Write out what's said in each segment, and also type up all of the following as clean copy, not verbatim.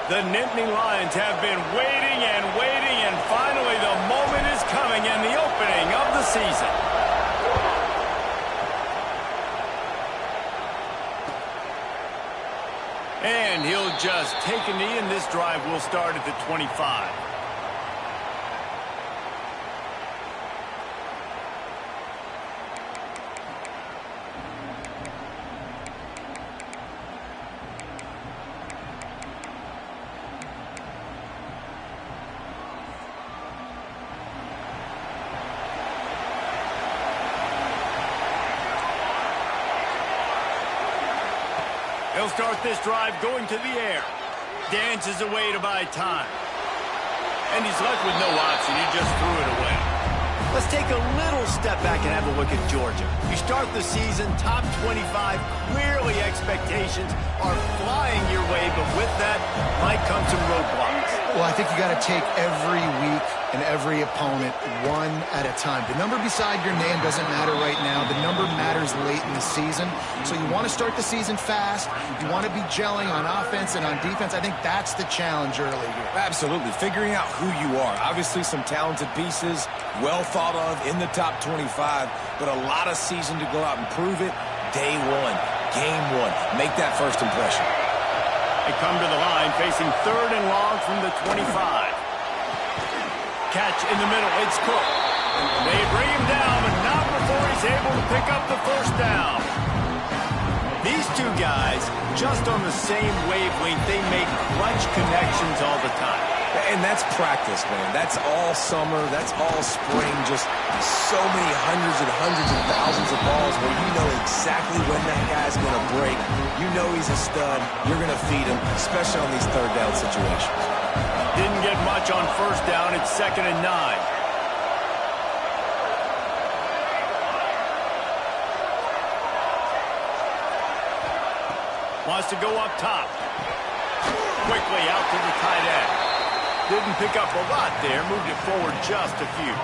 The Nittany Lions have been waiting and waiting, and finally the moment is coming in the opening of the season. And he'll just take a knee, and this drive will start at the 25. He'll start this drive going to the air. Dances away to buy time. And he's left with no option. He just threw it away. Let's take a little step back and have a look at Georgia. You start the season top 25. Clearly expectations are flying your way, but with that might come some roadblocks. Well, I think you got to take every week and every opponent one at a time. The number beside your name doesn't matter right now. The number matters late in the season. So you want to start the season fast. You want to be gelling on offense and on defense. I think that's the challenge early here. Absolutely. Figuring out who you are. Obviously some talented pieces, well thought of in the top 25, but a lot of season to go out and prove it. Day one, game one. Make that first impression. They come to the line facing 3rd and long from the 25. Catch in the middle. It's Cook. They bring him down, but not before he's able to pick up the first down. These two guys, just on the same wavelength, they make clutch connections all the time. And that's practice, man. That's all summer. That's all spring. Just so many hundreds and thousands of balls where you know exactly when that guy's going to break. You know he's a stud. You're going to feed him, especially on these 3rd down situations. Didn't get much on 1st down. It's 2nd and 9. Wants to go up top. Quickly out to the tight end. Didn't pick up a lot there. Moved it forward just a few.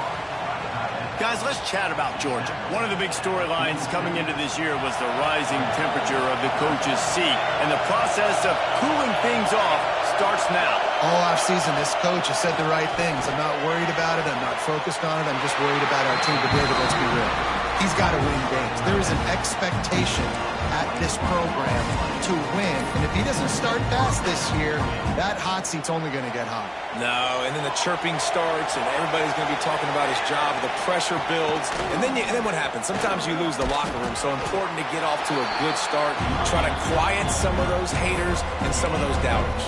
Guys, let's chat about Georgia. One of the big storylines coming into this year was the rising temperature of the coach's seat. And the process of cooling things off starts now. All offseason, this coach has said the right things. I'm not worried about it. I'm not focused on it. I'm just worried about our team. But David, let's be real. He's got to win games. There is an expectation at this program to win. And if he doesn't start fast this year, that hot seat's only going to get hot. No, and then the chirping starts, and everybody's going to be talking about his job. The pressure builds, and then what happens? Sometimes you lose the locker room. So important to get off to a good start. Try to quiet some of those haters and some of those doubters.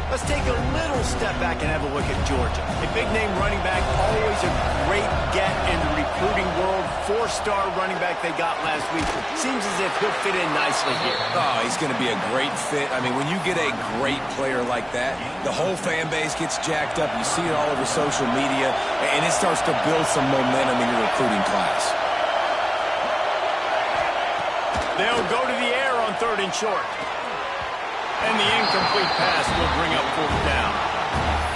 Let's take a little step back and have a look at Georgia. A big-name running back, always a great get in the recruiting world. 4-star running back they got last week. Seems as if he'll fit in nicely here. Oh, he's going to be a great fit. I mean, when you get a great player like that, the whole fan base gets jacked up. You see it all over social media, and it starts to build some momentum in your recruiting class. They'll go to the air on 3rd and short. And the incomplete pass will bring up 4th down.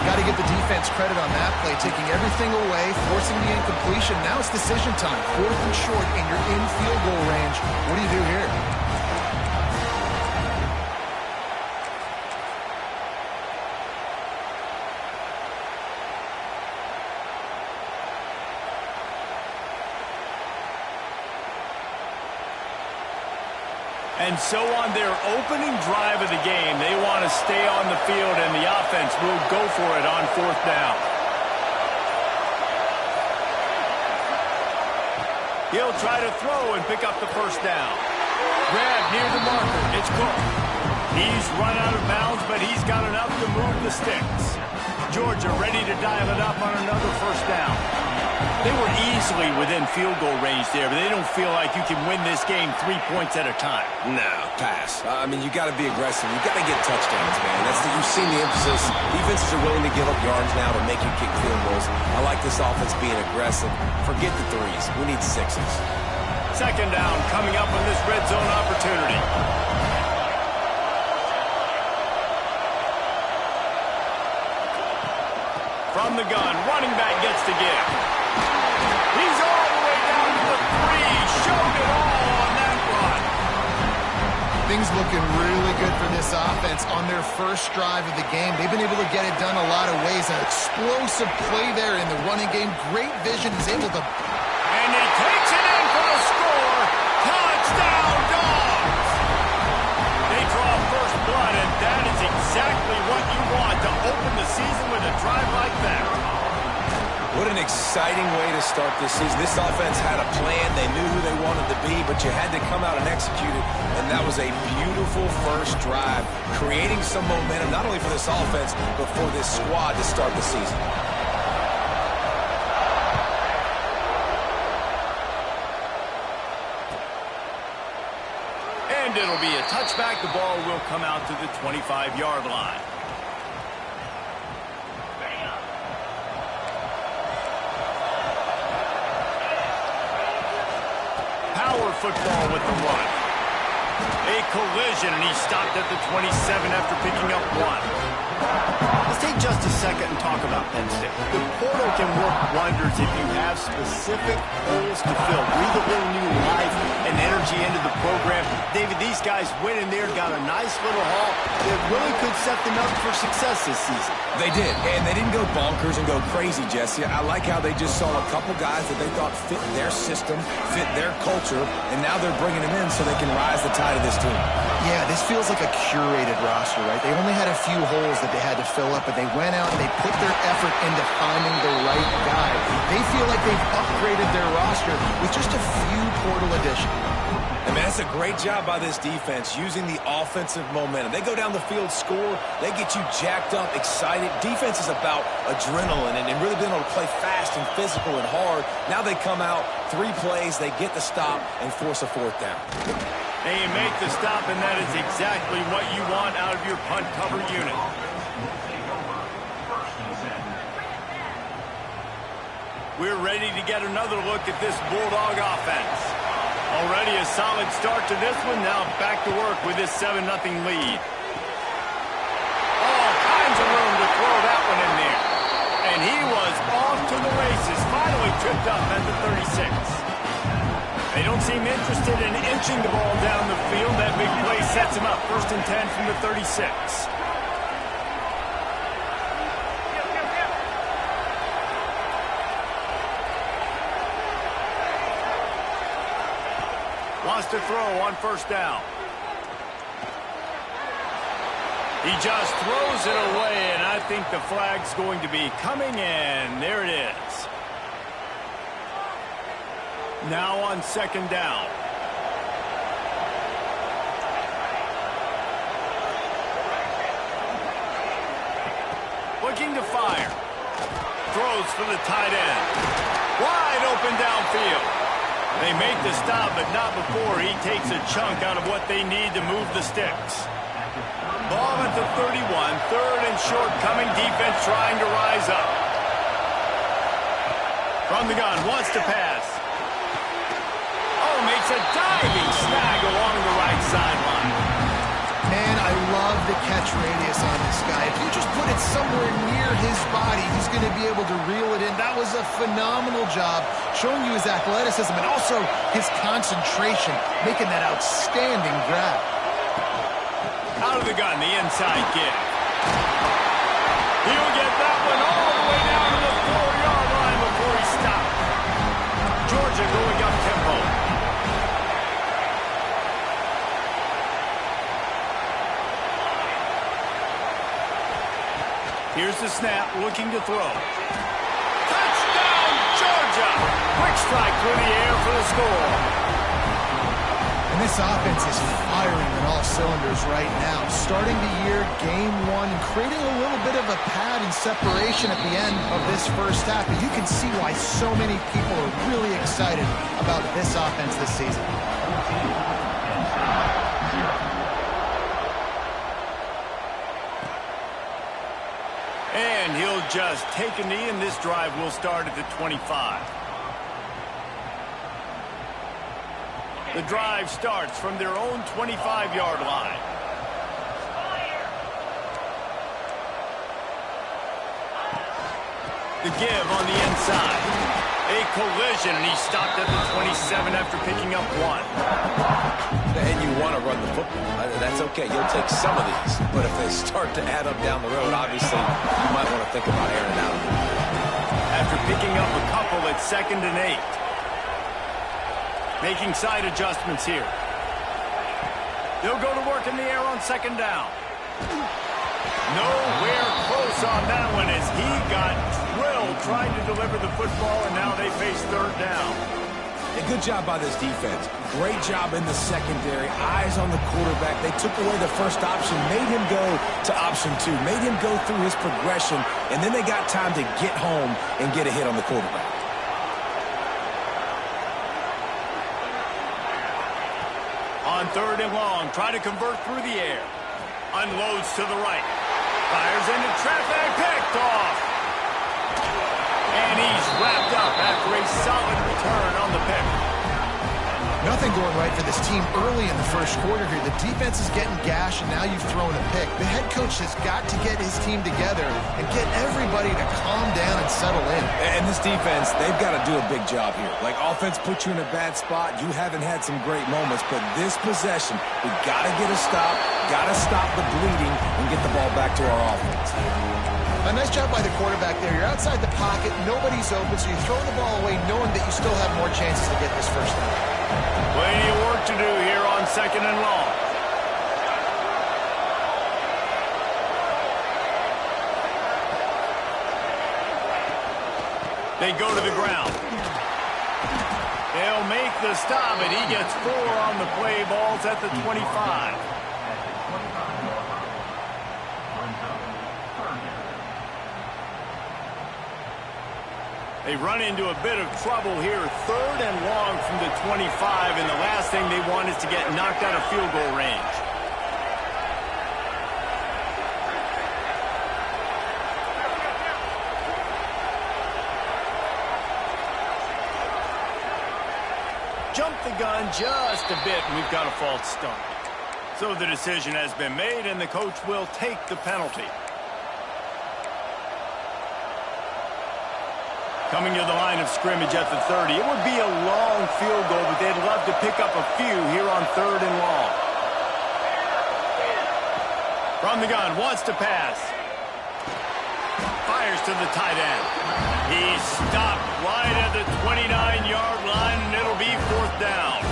Got to give the defense credit on that play, taking everything away, forcing the incompletion. Now it's decision time. 4th and short, and you're in field goal range. What do you do here? And so on their opening drive of the game, they want to stay on the field, and the offense will go for it on 4th down. He'll try to throw and pick up the first down. Grab near the marker. It's Cook. He's run out of bounds, but he's got enough to move the sticks. Georgia ready to dial it up on another first down. They were easily within field goal range there, but they don't feel like you can win this game 3 points at a time. No, pass. I mean, you got to be aggressive. You got to get touchdowns, man. You've seen the emphasis. Defenses are willing to give up yards now to make you kick field goals. I like this offense being aggressive. Forget the 3s. We need 6s. 2nd down coming up on this red zone opportunity. From the gun, running back gets to give. He's all the way down to the 3. Showed it all on that run. Things looking really good for this offense on their first drive of the game. They've been able to get it done a lot of ways. An explosive play there in the running game. Great vision. He's able to... And he takes it in for the score. Touchdown, Dogs! They draw first blood, and that is exactly what you want to open the season with a drive like that. What an exciting way to start this season. This offense had a plan. They knew who they wanted to be, but you had to come out and execute it. And that was a beautiful first drive, creating some momentum, not only for this offense, but for this squad to start the season. And it'll be a touchback. The ball will come out to the 25-yard line. Power football with the run. A collision, and he stopped at the 27 after picking up 1. Let's take just a second and talk about Penn State. The portal can work wonders if you have specific holes to fill. Breathe a little new life and energy into the program. David, these guys went in there, got a nice little haul that really could set them up for success this season. They did, and they didn't go bonkers and go crazy, Jesse. I like how they just saw a couple guys that they thought fit their system, fit their culture, and now they're bringing them in so they can rise the tide of this team. Yeah, this feels like a curated roster, right? They only had a few holes that they had to fill up, but they went out and they put their effort into finding the right guy. They feel like they've upgraded their roster with just a few portal additions. I mean, that's a great job by this defense, using the offensive momentum. They go down the field, score, they get you jacked up, excited. Defense is about adrenaline and really being able to play fast and physical and hard. Now they come out, 3 plays, they get the stop and force a 4th down. And you make the stop, and that is exactly what you want out of your punt cover unit. We're ready to get another look at this Bulldog offense. Already a solid start to this one. Now back to work with this 7-0 lead. All kinds of room to throw that one in there. And he was off to the races. Finally tripped up at the 36. They don't seem interested in inching the ball down the field. That big play sets him up. 1st and 10 from the 36. Wants to throw on 1st down. He just throws it away, and I think the flag's going to be coming in. There it is. Now on 2nd down. Looking to fire. Throws for the tight end. Wide open downfield. They make the stop, but not before he takes a chunk out of what they need to move the sticks. Ball at the 31, 3rd and short coming. Defense trying to rise up. From the gun, wants to pass. Oh, makes a diving snag along the right sideline. Man, I love the catch radius on this guy. If you just put it somewhere near his body, he's going to be able to reel it in. That was a phenomenal job, showing you his athleticism and also his concentration, making that outstanding grab. Out of the gun, the inside give. He'll get that one all the way down to the 4-yard line before he stopped. Georgia going up tempo. Here's the snap, looking to throw. Touchdown, Georgia! Quick strike through the air for the score. And this offense is firing on all cylinders right now. Starting the year, game 1, and creating a little bit of a pad and separation at the end of this first half. But you can see why so many people are really excited about this offense this season. And he'll just take a knee, and this drive will start at the 25. The drive starts from their own 25-yard line. The give on the inside. A collision, and he stopped at the 27 after picking up 1. And you want to run the football. That's okay. You'll take some of these. But if they start to add up down the road, obviously, you might want to think about airing it out. After picking up a couple at 2nd and 8. Making side adjustments here. They'll go to work in the air on 2nd down. Nowhere close on that one as he got drilled trying to deliver the football, and now they face 3rd down. A good job by this defense. Great job in the secondary. Eyes on the quarterback. They took away the first option, made him go to option 2, made him go through his progression, and then they got time to get home and get a hit on the quarterback. On 3rd and long, try to convert through the air. Unloads to the right. Fires into traffic, picked off. And he's wrapped up after a solid return on the pick. Nothing going right for this team early in the first quarter here. The defense is getting gashed, and now you've thrown a pick. The head coach has got to get his team together and get everybody to calm down and settle in. And this defense, they've got to do a big job here. Like, offense put you in a bad spot. You haven't had some great moments, but this possession, we got to get a stop, got to stop the bleeding, and get the ball back to our offense. A nice job by the quarterback there. You're outside the pocket, nobody's open, so you throw the ball away knowing that you still have more chances to get this first down. Plenty of work to do here on 2nd and long. They go to the ground. They'll make the stop, and he gets 4 on the play. Ball's at the 25. They run into a bit of trouble here. 3rd and long from the 25, and the last thing they want is to get knocked out of field goal range. Jump the gun just a bit, and we've got a false start. So the decision has been made, and the coach will take the penalty. Coming to the line of scrimmage at the 30. It would be a long field goal, but they'd love to pick up a few here on 3rd and long. From the gun, wants to pass. Fires to the tight end. He's stopped right at the 29-yard line, and it'll be 4th down.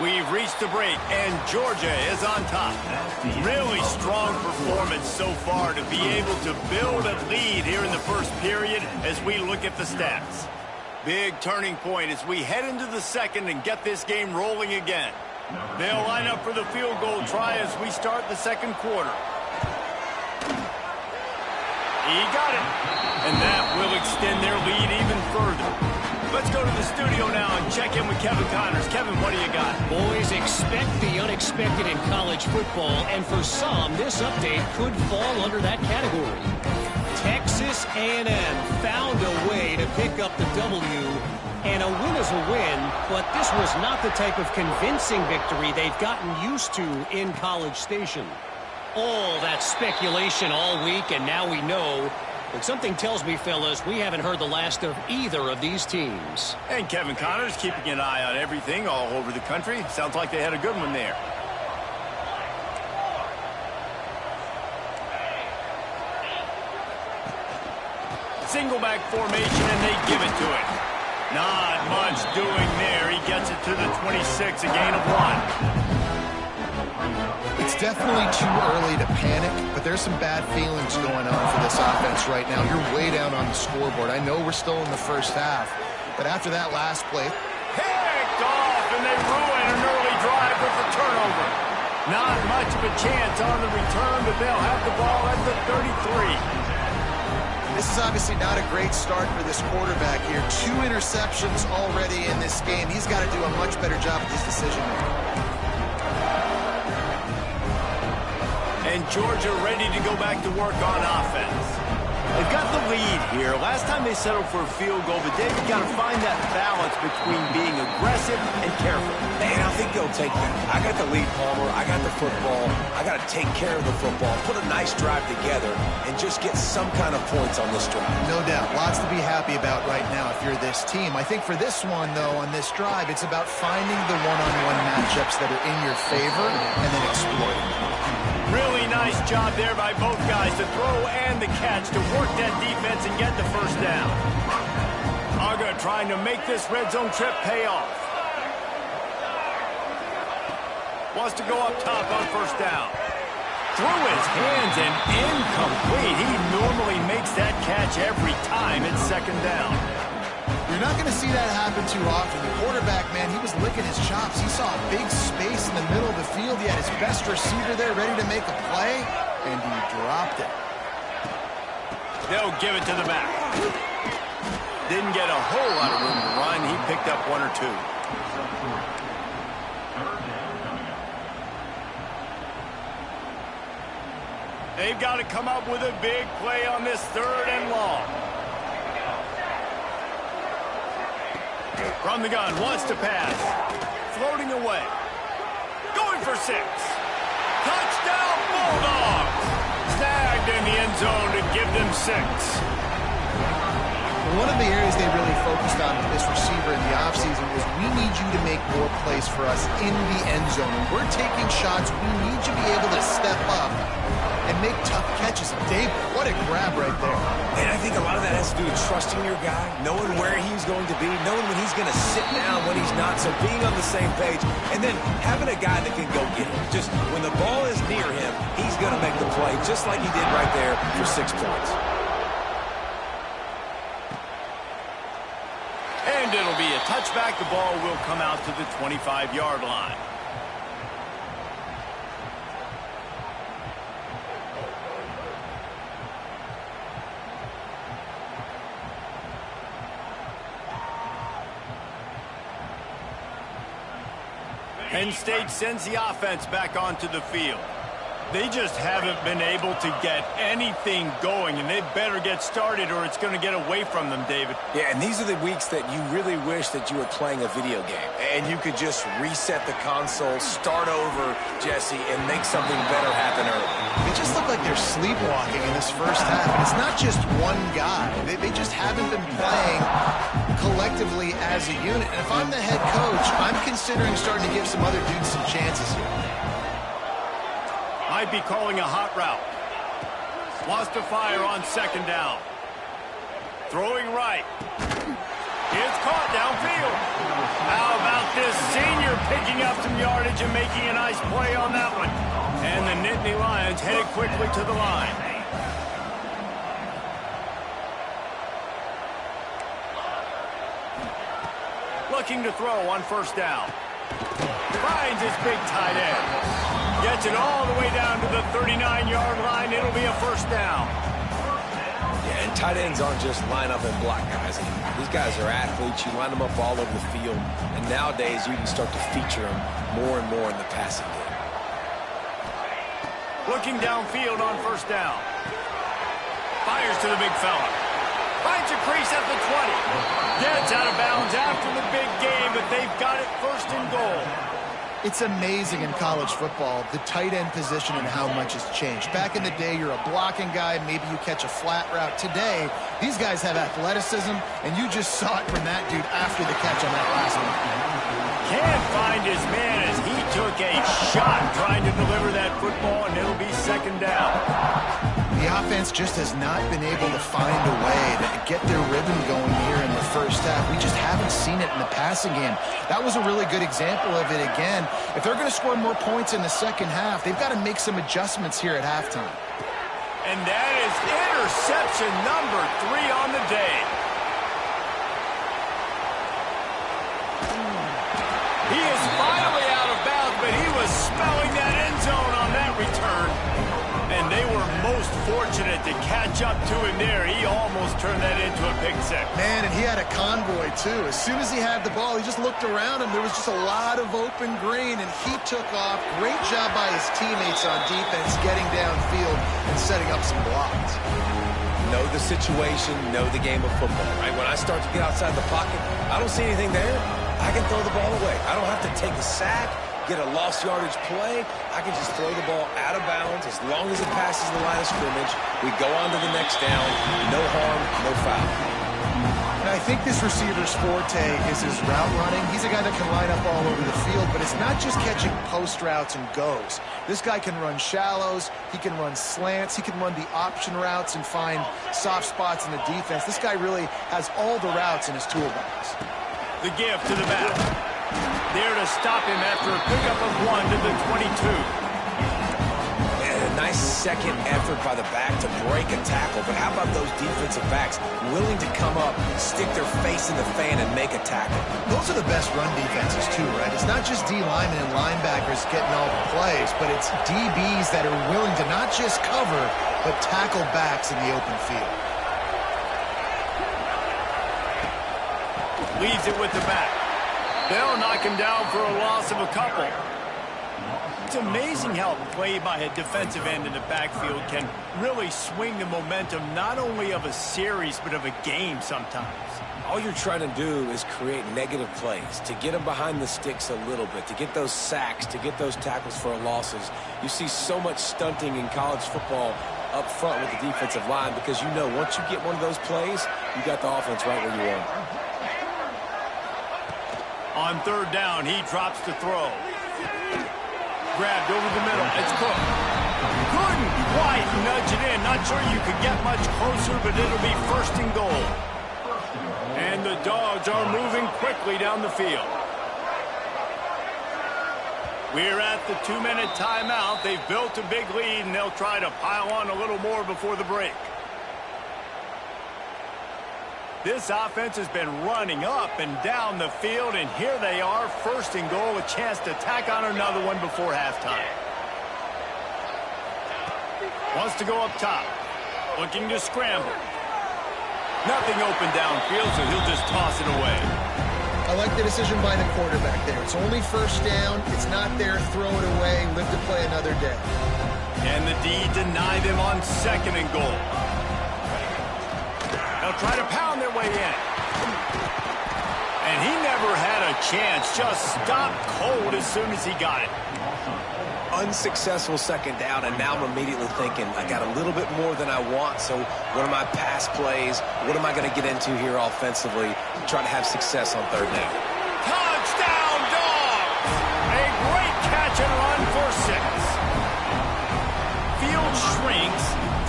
We've reached the break, and Georgia is on top. Really strong performance so far to be able to build a lead here in the first period as we look at the stats. Big turning point as we head into the second and get this game rolling again. They'll line up for the field goal try as we start the second quarter. He got it, and that will extend their lead even further. Let's go to the studio now and check in with Kevin Connors. Kevin, what do you got? Boys, expect the unexpected in college football, and for some, this update could fall under that category. Texas A&M found a way to pick up the W, and a win is a win, but this was not the type of convincing victory they've gotten used to in College Station. All that speculation all week, and now we know. But something tells me, fellas, we haven't heard the last of either of these teams. And Kevin Connors keeping an eye on everything all over the country. Sounds like they had a good one there. Single back formation, and they give it to him. Not much doing there. He gets it to the 26, a gain of 1. It's definitely too early to panic, but there's some bad feelings going on for this offense right now. You're way down on the scoreboard. I know we're still in the first half, but after that last play... Picked off, and they ruin an early drive with the turnover. Not much of a chance on the return, but they'll have the ball at the 33. This is obviously not a great start for this quarterback here. 2 interceptions already in this game. He's got to do a much better job with his decision-making. And Georgia ready to go back to work on offense. They've got the lead here. Last time they settled for a field goal, but David got to find that balance between being aggressive and careful. And I think they'll take that. I got the lead, Palmer. I got the football. I got to take care of the football, put a nice drive together, and just get some kind of points on this drive. No doubt. Lots to be happy about right now if you're this team. I think for this one, though, on this drive, it's about finding the one-on-one matchups that are in your favor and then exploiting them. Really nice job there by both guys to throw and the catch to work that defense and get the first down. Uga trying to make this red zone trip pay off. Wants to go up top on first down. Through his hands and incomplete. He normally makes that catch every time it's second down. You're not going to see that happen too often. The quarterback, man, he was licking his chops. He saw a big space in the middle of the field. He had his best receiver there ready to make a play, and he dropped it. They'll give it to the back. Didn't get a whole lot of room to run. He picked up one or two. They've got to come up with a big play on this third and long. From the gun, wants to pass. Floating away. Going for 6. Touchdown, Bulldogs! Snagged in the end zone to give them 6. One of the areas they really focused on with this receiver in the offseason was we need you to make more plays for us in the end zone. When we're taking shots, we need you to be able to step up and make tough catches. Dave, what a grab right there. And I think a lot of that has to do with trusting your guy, knowing where he's going to be, knowing when he's going to sit down, when he's not, so being on the same page, and then having a guy that can go get it. Just when the ball is near him, he's going to make the play, just like he did right there for 6 points. And it'll be a touchback. The ball will come out to the 25-yard line. Penn State sends the offense back onto the field. They just haven't been able to get anything going, and they better get started or it's going to get away from them, David. Yeah, and these are the weeks that you really wish that you were playing a video game, and you could just reset the console, start over, Jesse, and make something better happen early. They just look like they're sleepwalking in this first half. And it's not just one guy. They just haven't been playing collectively as a unit. And if I'm the head coach, I'm considering starting to give some other dudes some chances here. Might be calling a hot route. Wants to fire on second down. Throwing right. It's caught downfield. How about this senior picking up some yardage and making a nice play on that one? And the Nittany Lions headed quickly to the line. Looking to throw on first down. Finds his big tight end. Gets it all the way down to the 39-yard line. It'll be a first down. Yeah, and tight ends aren't just line up and block guys. These guys are athletes. You line them up all over the field. And nowadays, you can start to feature them more and more in the passing game. Looking downfield on first down. Fires to the big fella. Finds a crease at the 20. Gets out of bounds after the big game, but they've got it first and goal. It's amazing in college football, the tight end position and how much has changed. Back in the day, you're a blocking guy, maybe you catch a flat route. Today, these guys have athleticism, and you just saw it from that dude after the catch on that last one. Can't find his man as he took a shot trying to deliver that football, and it'll be second down. The offense just has not been able to find a way to get their rhythm going here in the first half. We just haven't seen it in the passing game. That was a really good example of it again. If they're going to score more points in the second half, they've got to make some adjustments here at halftime. And that is interception number 3 on the day. He is finally out of bounds, but he was spelling that end zone on that return. And they were most fortunate to catch up to him there. He almost turned that into a pick six. Man, and he had a convoy, too. As soon as he had the ball, he just looked around him. There was just a lot of open green, and he took off. Great job by his teammates on defense, getting downfield and setting up some blocks. No the situation, know the game of football, right? When I start to get outside the pocket, I don't see anything there. I can throw the ball away. I don't have to take a sack, get a lost yardage play. I can just throw the ball out of bounds as long as it passes the line of scrimmage. We go on to the next down. No harm, no foul. And I think this receiver's forte is his route running. He's a guy that can line up all over the field, but it's not just catching post routes and goes. This guy can run shallows, he can run slants, he can run the option routes and find soft spots in the defense. This guy really has all the routes in his toolbox. The give to the back. There to stop him after a pickup of 1 to the 22. And a nice second effort by the back to break a tackle. But how about those defensive backs willing to come up, stick their face in the fan, and make a tackle? Those are the best run defenses too, right? It's not just D linemen and linebackers getting all the plays, but it's DBs that are willing to not just cover, but tackle backs in the open field. Leaves it with the back. They'll knock him down for a loss of a couple. It's amazing how play by a defensive end in the backfield can really swing the momentum not only of a series but of a game sometimes. All you're trying to do is create negative plays, to get them behind the sticks a little bit, to get those sacks, to get those tackles for losses. You see so much stunting in college football up front with the defensive line because you know once you get one of those plays, you got the offense right where you want. On third down, he drops to throw. Grabbed over the middle. It's Cook. Couldn't quite nudge it in. Not sure you could get much closer, but it'll be first and goal. And the Dogs are moving quickly down the field. We're at the 2-minute timeout. They've built a big lead, and they'll try to pile on a little more before the break. This offense has been running up and down the field, and here they are, first and goal, a chance to tack on another one before halftime. Wants to go up top, looking to scramble. Nothing open downfield, so he'll just toss it away. I like the decision by the quarterback there. It's only first down. It's not there. Throw it away. Live to play another day. And the D denied him on second and goal. They'll try to pound their way in. And he never had a chance. Just stopped cold as soon as he got it. Unsuccessful second down, and now I'm immediately thinking, I got a little bit more than I want, so what are my pass plays? What am I going to get into here offensively to try to have success on third down? Touchdown, Dogs! A great catch and run for 6. Field shrinks,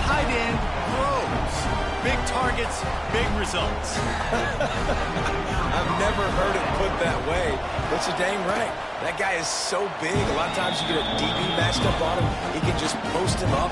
tight end grows. Big targets, big results. I've never heard it put that way, but you're dang right. That guy is so big. A lot of times you get a DB matched up on him. He can just post him up.